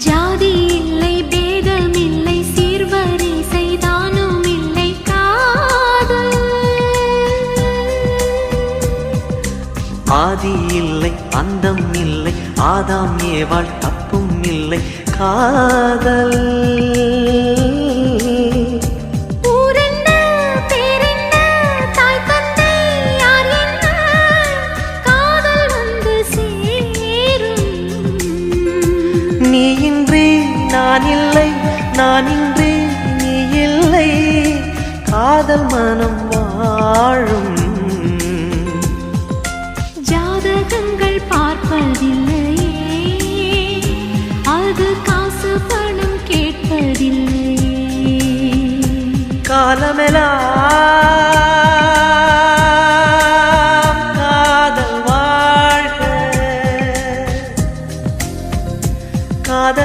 ஜாதி இல்லை பேதம் இல்லை சீர்வரிசை தானும் இல்லை காதல் ஆதி இல்லை அந்தம் இல்லை ஆதாம் ஏவாள் தப்பும் இல்லை காதல் நீ இன்றி நான் இல்லை நான் இன்றி நீ இல்லை காதல் மனம் வாழும் ஜாதகங்கள் பார்ப்பதில்லையே அது காசு பணம் கேட்பதில்லையே காலமெல்லாம்